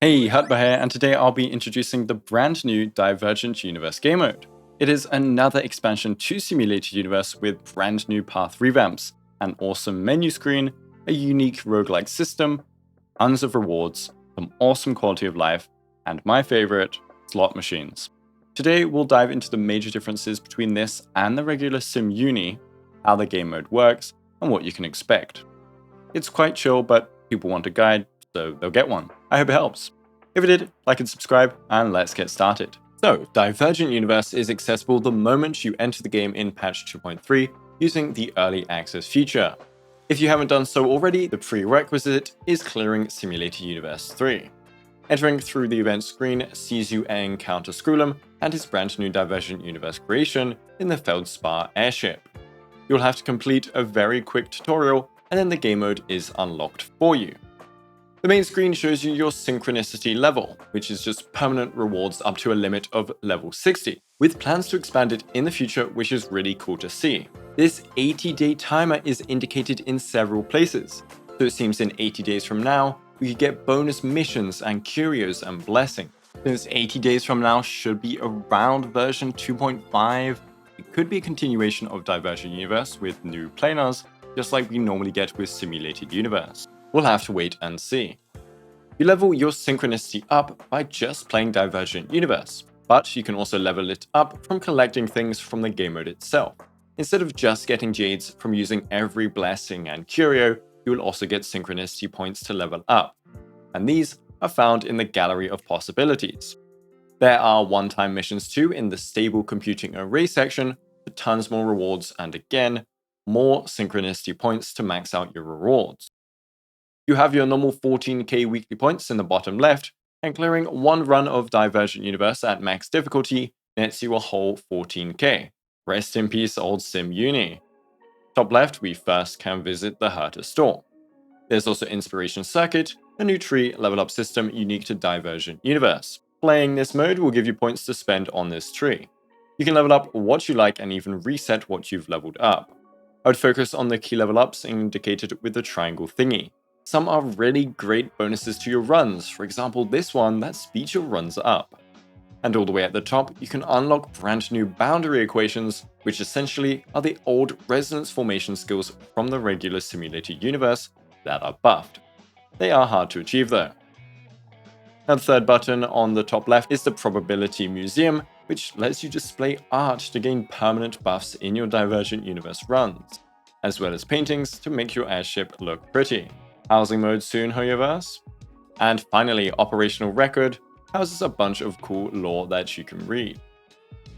Hey, Hutba here, and today I'll be introducing the brand new Divergent Universe game mode. It is another expansion to Simulated Universe with brand new path revamps, an awesome menu screen, a unique roguelike system, tons of rewards, some awesome quality of life, and my favorite, slot machines. Today we'll dive into the major differences between this and the regular Sim Uni, how the game mode works, and what you can expect. It's quite chill, but people want a guide, so they'll get one. I hope it helps. If it did, like and subscribe, and let's get started. So, Divergent Universe is accessible the moment you enter the game in patch 2.3 using the Early Access feature. If you haven't done so already, the prerequisite is clearing Simulated Universe 3. Entering through the event screen sees you encounter Scroolum and his brand new Divergent Universe creation in the Feldspar airship. You'll have to complete a very quick tutorial, and then the game mode is unlocked for you. The main screen shows you your Synchronicity level, which is just permanent rewards up to a limit of level 60, with plans to expand it in the future, which is really cool to see. This 80-day timer is indicated in several places, so it seems in 80 days from now, we could get bonus missions and curios and blessings. Since 80 days from now should be around version 2.5, it could be a continuation of Divergent Universe with new Planars, just like we normally get with Simulated Universe. We'll have to wait and see. You level your Synchronicity up by just playing Divergent Universe, but you can also level it up from collecting things from the game mode itself. Instead of just getting Jades from using every blessing and curio, you will also get Synchronicity points to level up, and these are found in the Gallery of Possibilities. There are one-time missions too in the Stable Computing Array section for tons more rewards and again, more Synchronicity points to max out your rewards. You have your normal 14k weekly points in the bottom left, and clearing one run of Divergent Universe at max difficulty nets you a whole 14k. Rest in peace, old Sim Uni. Top left, we first can visit the Herta store. There's also Inspiration Circuit, a new tree level up system unique to Divergent Universe. Playing this mode will give you points to spend on this tree. You can level up what you like and even reset what you've leveled up. I would focus on the key level ups indicated with the triangle thingy. Some are really great bonuses to your runs, for example this one that speeds your runs up. And all the way at the top, you can unlock brand new boundary equations, which essentially are the old resonance formation skills from the regular Simulated Universe that are buffed. They are hard to achieve though. Now the third button on the top left is the Probability Museum, which lets you display art to gain permanent buffs in your Divergent Universe runs, as well as paintings to make your airship look pretty. Housing mode soon, HOYOverse. And finally, Operational Record houses a bunch of cool lore that you can read.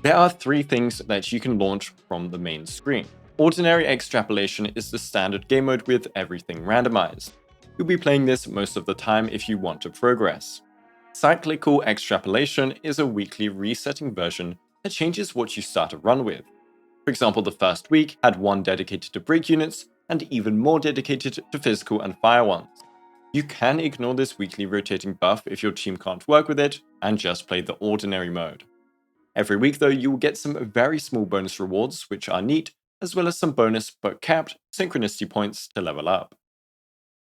There are three things that you can launch from the main screen. Ordinary Extrapolation is the standard game mode with everything randomized. You'll be playing this most of the time if you want to progress. Cyclical Extrapolation is a weekly resetting version that changes what you start a run with. For example, the first week had one dedicated to break units, and even more dedicated to physical and fire ones. You can ignore this weekly rotating buff if your team can't work with it, and just play the ordinary mode. Every week though, you will get some very small bonus rewards, which are neat, as well as some bonus but capped Synchronicity points to level up.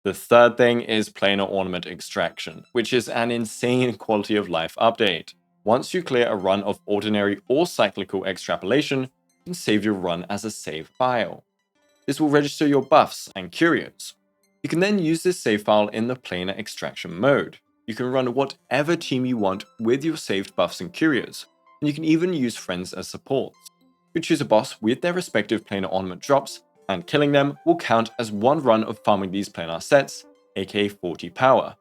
The third thing is Planar Ornament Extraction, which is an insane quality of life update. Once you clear a run of ordinary or cyclical extrapolation, you can save your run as a save file. This will register your buffs and curios. You can then use this save file in the planar extraction mode. You can run whatever team you want with your saved buffs and curios, and you can even use friends as supports. You choose a boss with their respective planar ornament drops, and killing them will count as one run of farming these planar sets, aka 40 power,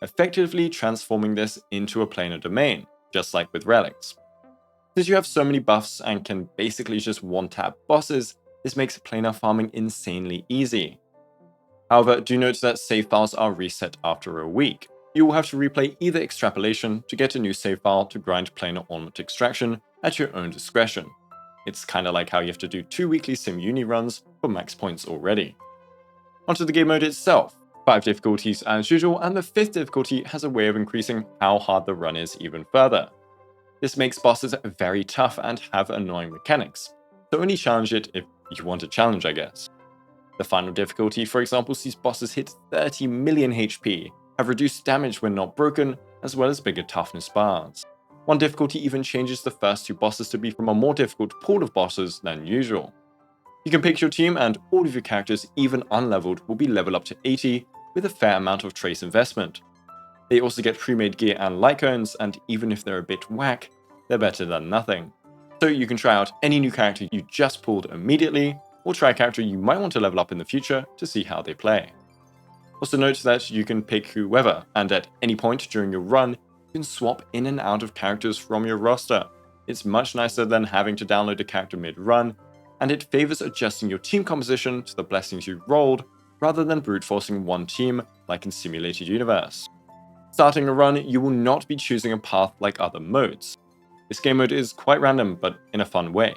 effectively transforming this into a planar domain, just like with relics. Since you have so many buffs and can basically just one-tap bosses, this makes planar farming insanely easy. However, do note that save files are reset after a week. You will have to replay either Extrapolation to get a new save file to grind planar ornament extraction at your own discretion. It's kinda like how you have to do 2 weekly Sim Uni runs for max points already. Onto the game mode itself. 5 difficulties as usual, and the 5th difficulty has a way of increasing how hard the run is even further. This makes bosses very tough and have annoying mechanics, so only challenge it if you want a challenge, I guess. The final difficulty, for example, sees bosses hit 30 million HP, have reduced damage when not broken, as well as bigger toughness bars. One difficulty even changes the first 2 bosses to be from a more difficult pool of bosses than usual. You can pick your team, and all of your characters, even unleveled, will be leveled up to 80 with a fair amount of trace investment. They also get pre-made gear and light cones, and even if they're a bit whack, they're better than nothing. So you can try out any new character you just pulled immediately, or try a character you might want to level up in the future to see how they play. Also note that you can pick whoever, and at any point during your run, you can swap in and out of characters from your roster. It's much nicer than having to download a character mid-run, and it favors adjusting your team composition to the blessings you rolled, rather than brute forcing one team like in Simulated Universe. Starting a run, you will not be choosing a path like other modes. This game mode is quite random, but in a fun way.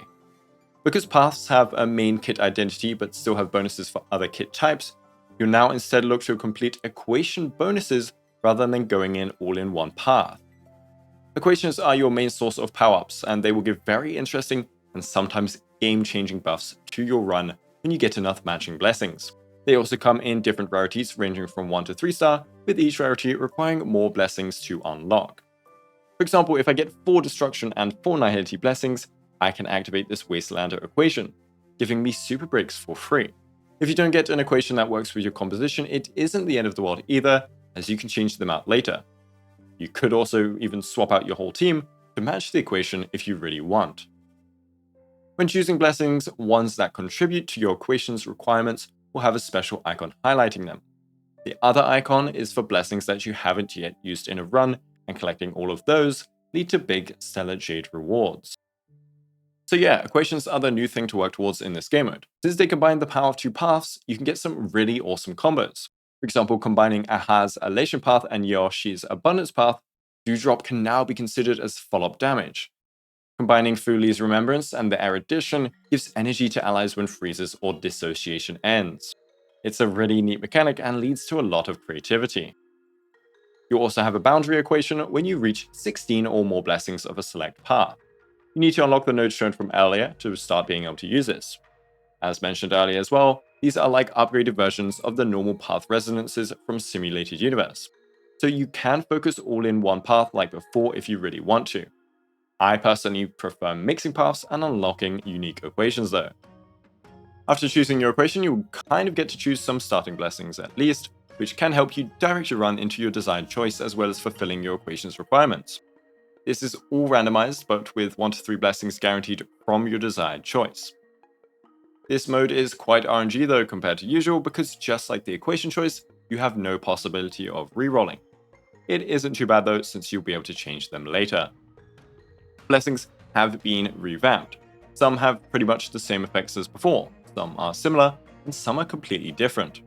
Because paths have a main kit identity but still have bonuses for other kit types, you'll now instead look to complete equation bonuses rather than going in all in one path. Equations are your main source of power-ups, and they will give very interesting and sometimes game-changing buffs to your run when you get enough matching blessings. They also come in different rarities ranging from 1 to 3 star, with each rarity requiring more blessings to unlock. For example, if I get 4 Destruction and 4 Nihility blessings, I can activate this Wastelander equation, giving me super breaks for free. If you don't get an equation that works with your composition, it isn't the end of the world either, as you can change them out later. You could also even swap out your whole team to match the equation if you really want. When choosing blessings, ones that contribute to your equation's requirements will have a special icon highlighting them. The other icon is for blessings that you haven't yet used in a run, and collecting all of those lead to big Stellar Jade rewards. So yeah, equations are the new thing to work towards in this game mode. Since they combine the power of 2 paths, you can get some really awesome combos. For example, combining Aha's Elation Path and Yoshi's Abundance Path, Dewdrop can now be considered as follow-up damage. Combining Fuli's Remembrance and the Erudition gives energy to allies when freezes or dissociation ends. It's a really neat mechanic and leads to a lot of creativity. You also have a boundary equation when you reach 16 or more blessings of a select path. You need to unlock the nodes shown from earlier to start being able to use this. As mentioned earlier as well, these are like upgraded versions of the normal path resonances from Simulated Universe. So you can focus all in one path like before if you really want to. I personally prefer mixing paths and unlocking unique equations though. After choosing your equation, you'll kind of get to choose some starting blessings at least, which can help you direct your run into your desired choice as well as fulfilling your equation's requirements. This is all randomized, but with 1 to 3 blessings guaranteed from your desired choice. This mode is quite RNG though compared to usual, because just like the equation choice, you have no possibility of rerolling. It isn't too bad though, since you'll be able to change them later. Blessings have been revamped. Some have pretty much the same effects as before, some are similar, and some are completely different.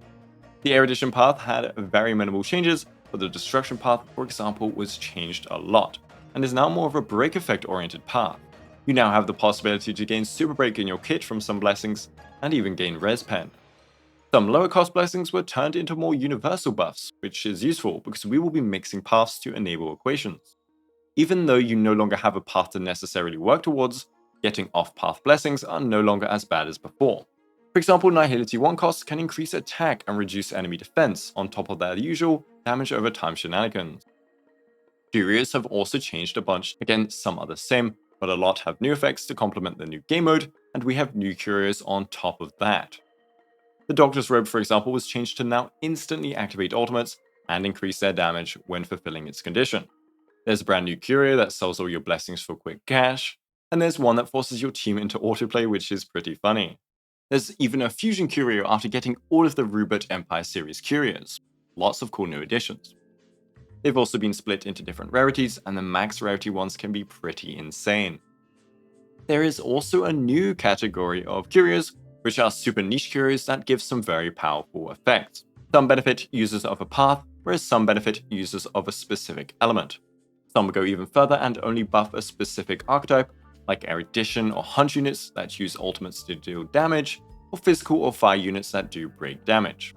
The Erudition path had very minimal changes, but the Destruction path, for example, was changed a lot, and is now more of a break effect oriented path. You now have the possibility to gain Super Break in your kit from some blessings, and even gain Res Pen. Some lower cost blessings were turned into more universal buffs, which is useful because we will be mixing paths to enable equations. Even though you no longer have a path to necessarily work towards, getting off-path blessings are no longer as bad as before. For example, Nihility 1 costs can increase attack and reduce enemy defense, on top of their usual damage over time shenanigans. Curios have also changed a bunch, again some are the same, but a lot have new effects to complement the new game mode, and we have new Curios on top of that. The Doctor's Robe, for example, was changed to now instantly activate ultimates and increase their damage when fulfilling its condition. There's a brand new Curio that sells all your blessings for quick cash, and there's one that forces your team into autoplay, which is pretty funny. There's even a Fusion Curio after getting all of the Rubert Empire series Curios. Lots of cool new additions. They've also been split into different rarities, and the max rarity ones can be pretty insane. There is also a new category of Curios, which are super niche Curios that give some very powerful effects. Some benefit users of a path, whereas some benefit users of a specific element. Some go even further and only buff a specific archetype, like Erudition or Hunt units that use ultimates to deal damage, or physical or fire units that do break damage.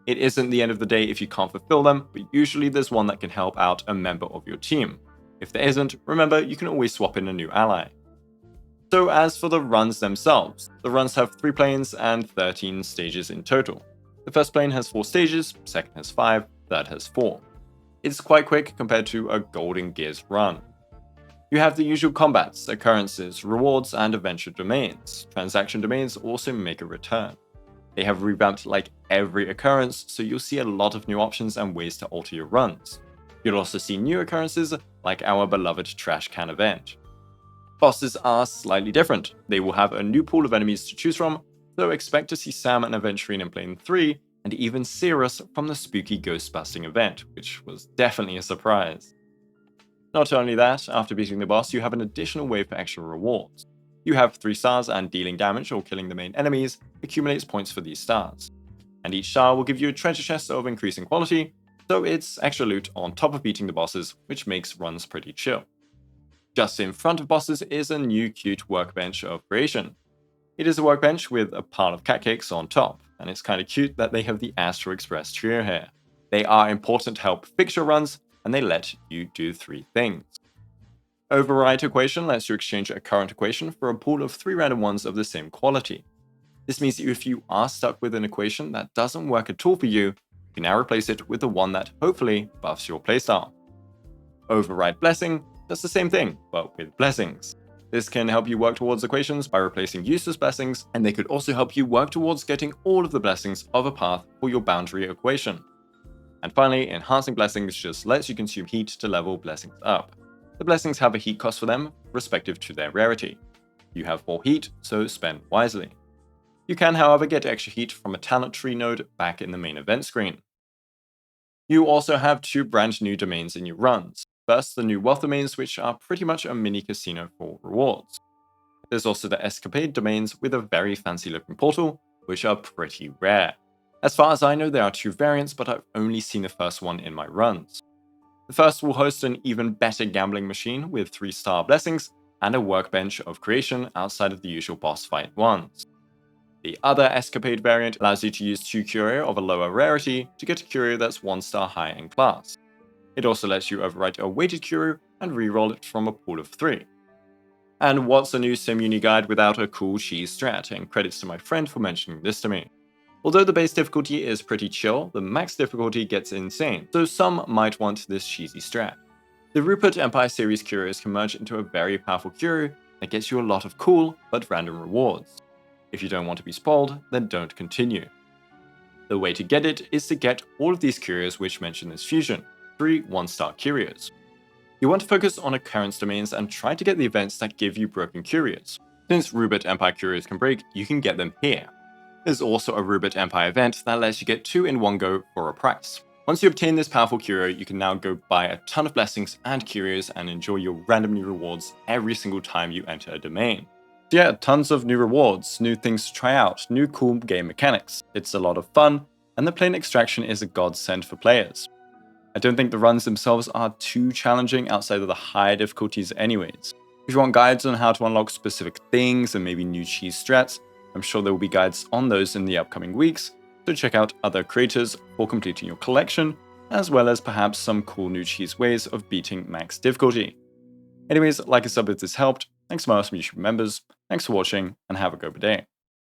It isn't the end of the day if you can't fulfill them, but usually there's one that can help out a member of your team. If there isn't, remember you can always swap in a new ally. So as for the runs themselves, the runs have 3 planes and 13 stages in total. The first plane has 4 stages, second has 5, third has 4. It's quite quick compared to a Golden Gears run. You have the usual combats, occurrences, rewards, and adventure domains. Transaction domains also make a return. They have revamped like every occurrence, so you'll see a lot of new options and ways to alter your runs. You'll also see new occurrences, like our beloved Trash Can event. Bosses are slightly different. They will have a new pool of enemies to choose from, so expect to see Sam and Aventurine in Plane 3, and even Cirrus from the spooky ghost busting event, which was definitely a surprise. Not only that, after beating the boss, you have an additional way for extra rewards. You have 3 stars, and dealing damage or killing the main enemies accumulates points for these stars. And each star will give you a treasure chest of increasing quality, so it's extra loot on top of beating the bosses, which makes runs pretty chill. Just in front of bosses is a new cute Workbench of Creation. It is a workbench with a pile of cat cakes on top, and it's kinda cute that they have the Astro Express trio here. They are important to help fix your runs, and they let you do 3 things. Override equation lets you exchange a current equation for a pool of 3 random ones of the same quality. This means that if you are stuck with an equation that doesn't work at all for you, you can now replace it with the one that hopefully buffs your playstyle. Override blessing does the same thing, but with blessings. This can help you work towards equations by replacing useless blessings, and they could also help you work towards getting all of the blessings of a path for your boundary equation. And finally, enhancing blessings just lets you consume heat to level blessings up. The blessings have a heat cost for them, respective to their rarity. You have 4 heat, so spend wisely. You can, however, get extra heat from a talent tree node back in the main event screen. You also have 2 brand new domains in your runs. First, the new wealth domains, which are pretty much a mini casino for rewards. There's also the Escapade domains with a very fancy looking portal, which are pretty rare. As far as I know, there are 2 variants, but I've only seen the first one in my runs. The first will host an even better gambling machine with 3-star blessings and a Workbench of Creation outside of the usual boss fight ones. The other Escapade variant allows you to use 2 Curio of a lower rarity to get a Curio that's 1 star higher in class. It also lets you overwrite a Weighted Curio and reroll it from a pool of 3. And what's a new Sim Uni guide without a cool cheese strat, and credits to my friend for mentioning this to me. Although the base difficulty is pretty chill, the max difficulty gets insane, so some might want this cheesy strat. The Rupert Empire series Curios can merge into a very powerful Curio that gets you a lot of cool but random rewards. If you don't want to be spoiled, then don't continue. The way to get it is to get all of these Curios which mention this fusion, 3 1-star Curios. You want to focus on occurrence domains and try to get the events that give you broken Curios. Since Rupert Empire Curios can break, you can get them here. There's also a Rupert Empire event that lets you get 2 in one go for a price. Once you obtain this powerful Curio, you can now go buy a ton of blessings and Curios and enjoy your random new rewards every single time you enter a domain. So yeah, tons of new rewards, new things to try out, new cool game mechanics. It's a lot of fun, and the plane extraction is a godsend for players. I don't think the runs themselves are too challenging outside of the higher difficulties anyways. If you want guides on how to unlock specific things and maybe new cheese strats, I'm sure there will be guides on those in the upcoming weeks, so check out other creators for completing your collection, as well as perhaps some cool new cheese ways of beating max difficulty. Anyways, like and sub if this helped, thanks to my awesome YouTube members, thanks for watching, and have a good day.